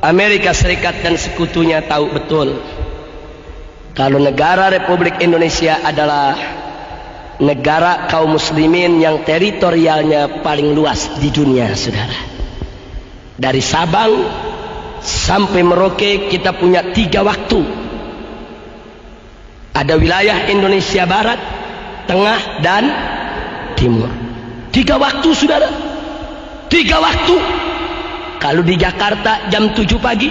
Amerika Serikat dan sekutunya tahu betul kalau negara Republik Indonesia adalah negara kaum muslimin yang teritorialnya paling luas di dunia, saudara. Dari Sabang sampai Merauke kita punya 3 waktu. Ada wilayah Indonesia Barat, Tengah, dan Timur. 3 waktu, saudara. 3 waktu. Kalau di Jakarta jam 7 pagi,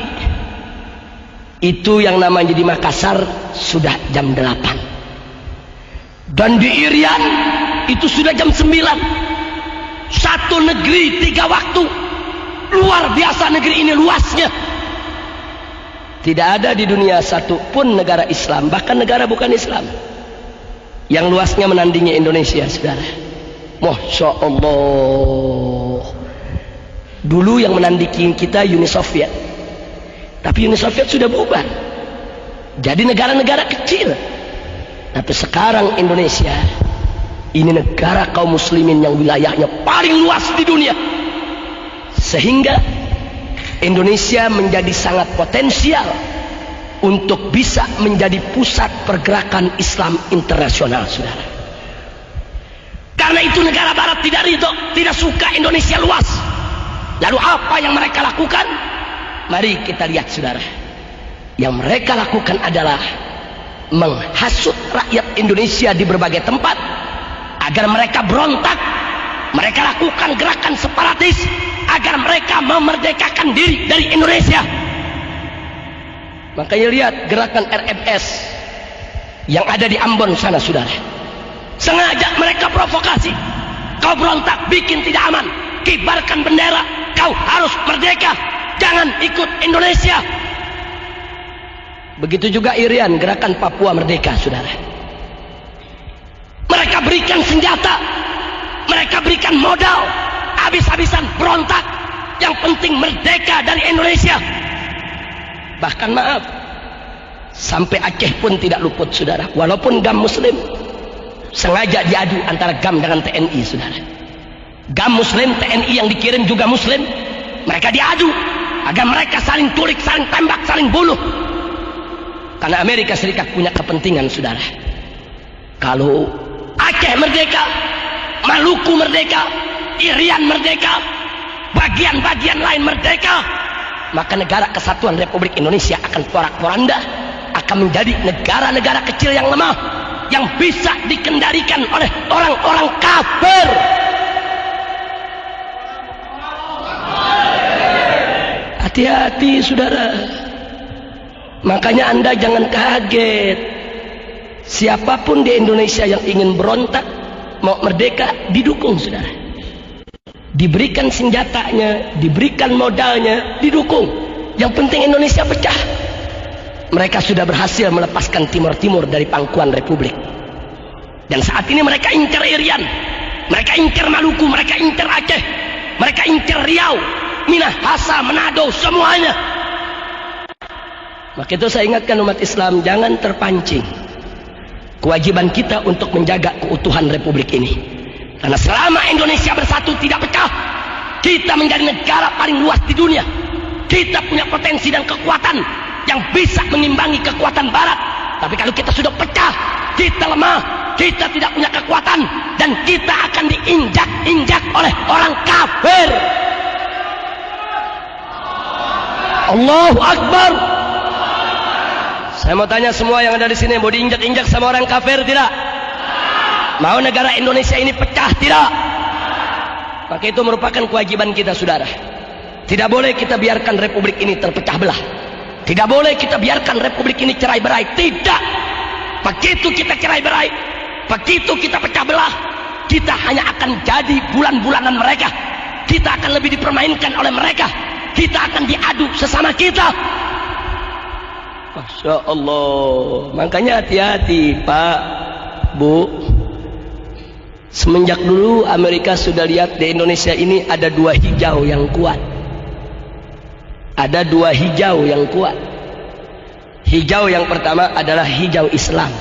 itu yang namanya di Makassar sudah jam 8. Dan di Irian itu sudah jam 9. Satu negeri 3 waktu. Luar biasa negeri ini luasnya. Tidak ada di dunia satu pun negara Islam, bahkan negara bukan Islam, yang luasnya menandingi Indonesia, saudara. Masya Allah. Dulu yang menandingi kita Uni Soviet, tapi Uni Soviet sudah bubar, jadi negara-negara kecil. Tapi sekarang Indonesia ini negara kaum muslimin yang wilayahnya paling luas di dunia, sehingga Indonesia menjadi sangat potensial untuk bisa menjadi pusat pergerakan Islam internasional, saudara. Karena itu negara Barat tidak ridho, tidak suka Indonesia luas. Lalu apa yang mereka lakukan? Mari kita lihat, saudara. Yang mereka lakukan adalah menghasut rakyat Indonesia di berbagai tempat agar mereka berontak. Mereka lakukan gerakan separatis agar mereka memerdekakan diri dari Indonesia. Makanya lihat gerakan RMS yang ada di Ambon sana, saudara. Sengaja mereka provokasi. Kau berontak, bikin tidak aman, kibarkan bendera, kau harus merdeka, jangan ikut Indonesia. Begitu juga Irian, gerakan Papua Merdeka, saudara. Mereka berikan senjata, mereka berikan modal, habis-habisan berontak. Yang penting merdeka dari Indonesia. Bahkan maaf, sampai Aceh pun tidak luput, saudara. Walaupun GAM Muslim, sengaja diadu antara GAM dengan TNI, saudara. GAM Muslim, TNI yang dikirim juga Muslim. Mereka diadu agar mereka saling tulik, saling tembak, saling bunuh. Karena Amerika Serikat punya kepentingan, saudara. Kalau Aceh merdeka, Maluku merdeka, Irian merdeka, bagian-bagian lain merdeka, maka negara kesatuan Republik Indonesia akan porak-poranda, akan menjadi negara-negara kecil yang lemah, yang bisa dikendalikan oleh orang-orang kafir. Hati-hati, saudara. Makanya Anda jangan kaget. Siapapun di Indonesia yang ingin berontak, mau merdeka, didukung, saudara. Diberikan senjatanya, diberikan modalnya, didukung. Yang penting Indonesia pecah. Mereka sudah berhasil melepaskan Timur-Timur dari pangkuan Republik. Dan saat ini mereka incar Irian, mereka incar Maluku, mereka incar Aceh, mereka incar Riau, Minahasa, Manado, semuanya. Maka itu saya ingatkan umat Islam, jangan terpancing. Kewajiban kita untuk menjaga keutuhan Republik ini. Karena selama Indonesia bersatu, tidak pecah, kita menjadi negara paling luas di dunia. Kita punya potensi dan kekuatan yang bisa mengimbangi kekuatan Barat. Tapi kalau kita sudah pecah, kita lemah, kita tidak punya kekuatan, dan kita akan diinjak-injak oleh orang kafir. Allahu Akbar. Saya mau tanya semua yang ada di sini, mau diinjak-injak sama orang kafir tidak? Mau negara Indonesia ini pecah tidak? Maka itu merupakan kewajiban kita, saudara. Tidak boleh kita biarkan Republik ini terpecah belah. Tidak boleh kita biarkan Republik ini cerai-berai. Tidak. Begitu kita cerai-berai, begitu kita pecah belah, kita hanya akan jadi bulan-bulanan mereka. Kita akan lebih dipermainkan oleh mereka. Kita akan diadu sesama kita. Masya Allah. Makanya hati-hati, Pak, Bu. Semenjak dulu Amerika sudah lihat di Indonesia ini ada 2 hijau yang kuat. Ada 2 hijau yang kuat. Hijau yang pertama adalah hijau Islam.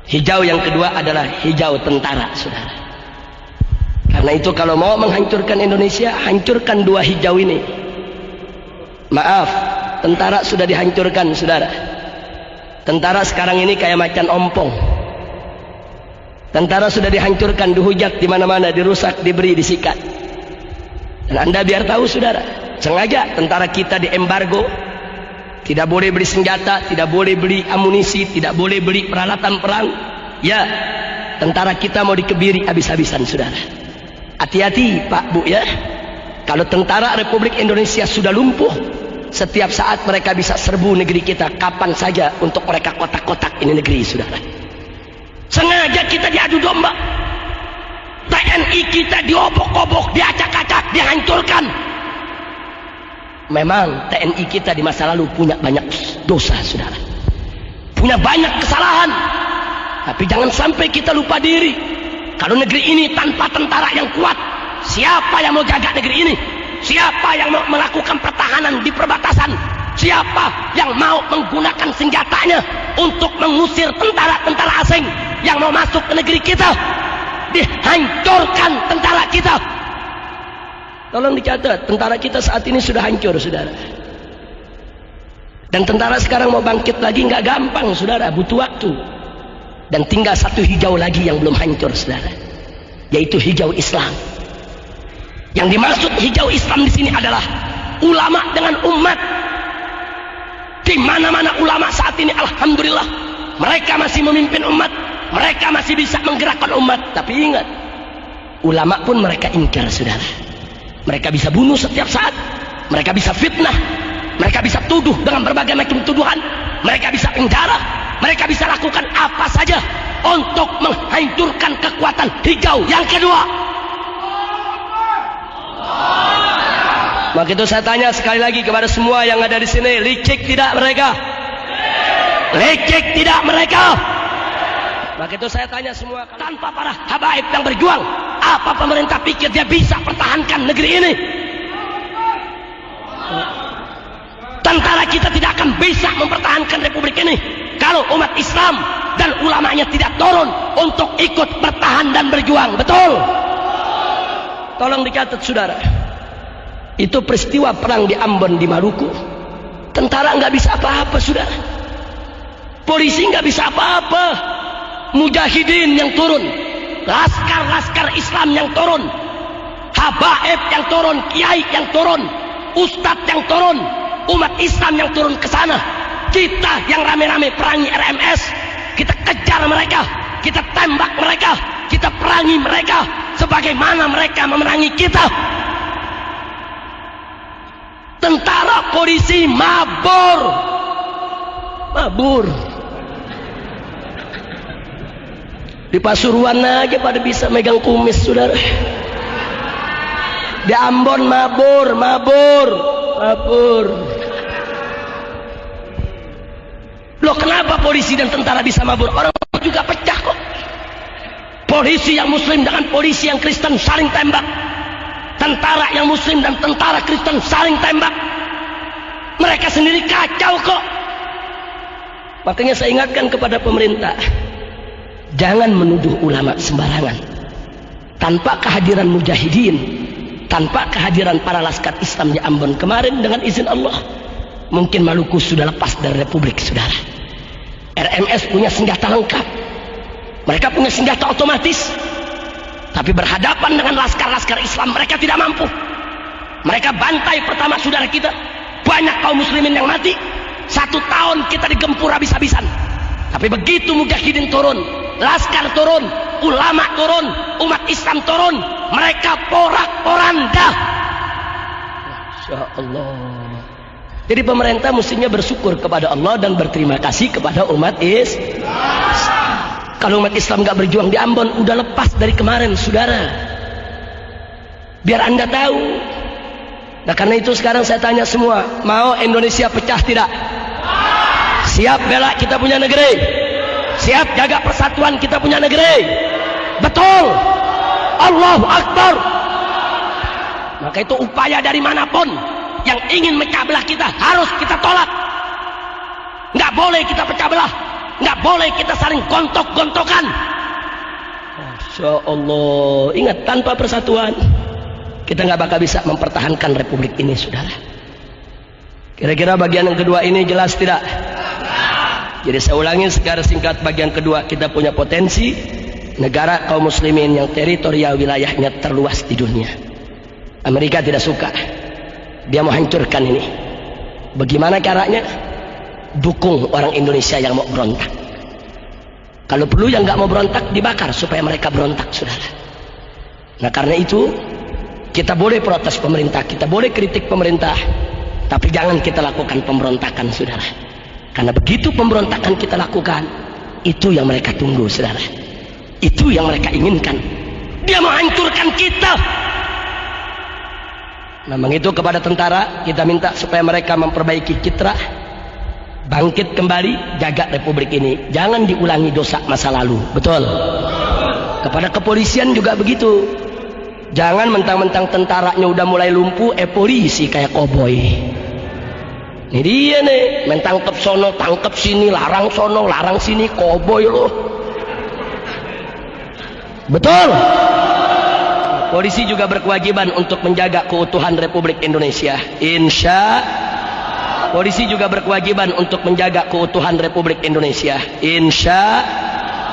Hijau yang kedua adalah hijau tentara, saudara. Karena itu kalau mau menghancurkan Indonesia, hancurkan 2 hijau ini. Maaf, tentara sudah dihancurkan, saudara. Tentara sekarang ini kayak macan ompong. Tentara sudah dihancurkan, dihujat di mana-mana, dirusak, diberi, disikat. Dan Anda biar tahu, saudara, sengaja tentara kita diembargo, tidak boleh beli senjata, tidak boleh beli amunisi, tidak boleh beli peralatan perang. Ya, tentara kita mau dikebiri habis-habisan, saudara. Hati-hati, Pak, Bu, ya. Kalau tentara Republik Indonesia sudah lumpuh, setiap saat mereka bisa serbu negeri kita kapan saja untuk mereka kotak-kotak ini negeri, saudara. Sengaja kita diadu domba. TNI kita diobok-obok, diacak-acak, dihancurkan. Memang TNI kita di masa lalu punya banyak dosa, saudara. Punya banyak kesalahan. Tapi jangan sampai kita lupa diri. Kalau negeri ini tanpa tentara yang kuat, siapa yang mau jaga negeri ini? Siapa yang mau melakukan pertahanan di perbatasan? Siapa yang mau menggunakan senjatanya untuk mengusir tentara-tentara asing yang mau masuk ke negeri kita? Dihancurkan tentara kita. Tolong dicatat, tentara kita saat ini sudah hancur, saudara. Dan tentara sekarang mau bangkit lagi nggak gampang, saudara, butuh waktu. Dan tinggal satu hijau lagi yang belum hancur, saudara, yaitu hijau Islam. Yang dimaksud hijau Islam di sini adalah ulama dengan umat. Di mana-mana ulama saat ini, alhamdulillah, mereka masih memimpin umat, mereka masih bisa menggerakkan umat. Tapi ingat, ulama pun mereka ingkar, saudara. Mereka bisa bunuh setiap saat, mereka bisa fitnah, mereka bisa tuduh dengan berbagai macam tuduhan, mereka bisa penjara, mereka bisa lakukan apa saja untuk menghancurkan kekuatan hijau yang kedua. Maka itu saya tanya sekali lagi kepada semua yang ada di sini, licik tidak mereka? Licik tidak mereka? Maka itu saya tanya semua, tanpa para habaib yang berjuang, apa pemerintah pikir dia bisa pertahankan negeri ini? Tentara kita tidak akan bisa mempertahankan republik ini kalau umat Islam dan ulamanya tidak turun untuk ikut bertahan dan berjuang. Betul? Tolong dicatat, saudara. Itu peristiwa perang di Ambon, di Maluku. Tentara nggak bisa apa-apa, saudara. Polisi nggak bisa apa-apa. Mujahidin yang turun, laskar-laskar Islam yang turun, habaib yang turun, kiai yang turun, ustadz yang turun, umat Islam yang turun ke sana. Kita yang rame-rame perangi RMS, kita kejar mereka, kita tembak mereka, kita perangi mereka sebagaimana mereka memerangi kita. Tentara polisi mabur. Di Pasuruan aja pada bisa megang kumis, saudara. Di Ambon mabur. Loh, kenapa polisi dan tentara bisa mabur? Orang juga pecah kok. Polisi yang muslim dengan polisi yang Kristen saling tembak. Tentara yang muslim dan tentara Kristen saling tembak. Mereka sendiri kacau kok. Makanya saya ingatkan kepada pemerintah, jangan menuduh ulama sembarangan. Tanpa kehadiran mujahidin, tanpa kehadiran para laskar Islam di Ambon kemarin, dengan izin Allah, mungkin Maluku sudah lepas dari republik, saudara. RMS punya senjata lengkap, mereka punya senjata otomatis, tapi berhadapan dengan laskar-laskar Islam mereka tidak mampu. Mereka bantai pertama saudara kita, banyak kaum muslimin yang mati. 1 tahun kita digempur habis-habisan. Tapi begitu mujahidin turun, laskar turun, ulama turun, umat Islam turun, mereka porak-poranda. Masya Allah. Jadi pemerintah mestinya bersyukur kepada Allah dan berterima kasih kepada umat Islam. Kalau umat Islam gak berjuang di Ambon, udah lepas dari kemarin, saudara. Biar Anda tahu. Nah, karena itu sekarang saya tanya semua, mau Indonesia pecah tidak? Siap bela kita punya negeri? Siap jaga persatuan kita punya negeri? Betul? Allahu Akbar. Maka itu upaya dari manapun yang ingin mecah belah kita harus kita tolak. Nggak boleh kita pecah belah, nggak boleh kita saling gontok-gontokan. Masya Allah. Ingat, tanpa persatuan kita nggak bakal bisa mempertahankan republik ini, saudara. Kira-kira bagian yang kedua ini jelas tidak? Jadi saya ulangi secara singkat, bagian kedua, kita punya potensi negara kaum muslimin yang teritorial wilayahnya terluas di dunia. Amerika tidak suka, dia mau hancurkan ini. Bagaimana caranya? Dukung orang Indonesia yang mau berontak. Kalau perlu yang nggak mau berontak dibakar supaya mereka berontak, saudara. Nah karena itu kita boleh protes pemerintah, kita boleh kritik pemerintah, tapi jangan kita lakukan pemberontakan, saudara. Karena begitu pemberontakan kita lakukan, itu yang mereka tunggu, saudara. Itu yang mereka inginkan. Dia mau hancurkan kita. Memang itu kepada tentara kita minta supaya mereka memperbaiki citra, bangkit kembali, jaga republik ini. Jangan diulangi dosa masa lalu. Betul. Kepada kepolisian juga begitu. Jangan mentang-mentang tentaranya udah mulai lumpuh, polisi kayak koboi. Ini dia nih, main tangkep sono, tangkep sini, larang sono, larang sini, koboi loh. Betul. Polisi juga berkewajiban untuk menjaga keutuhan Republik Indonesia. Polisi juga berkewajiban untuk menjaga keutuhan Republik Indonesia.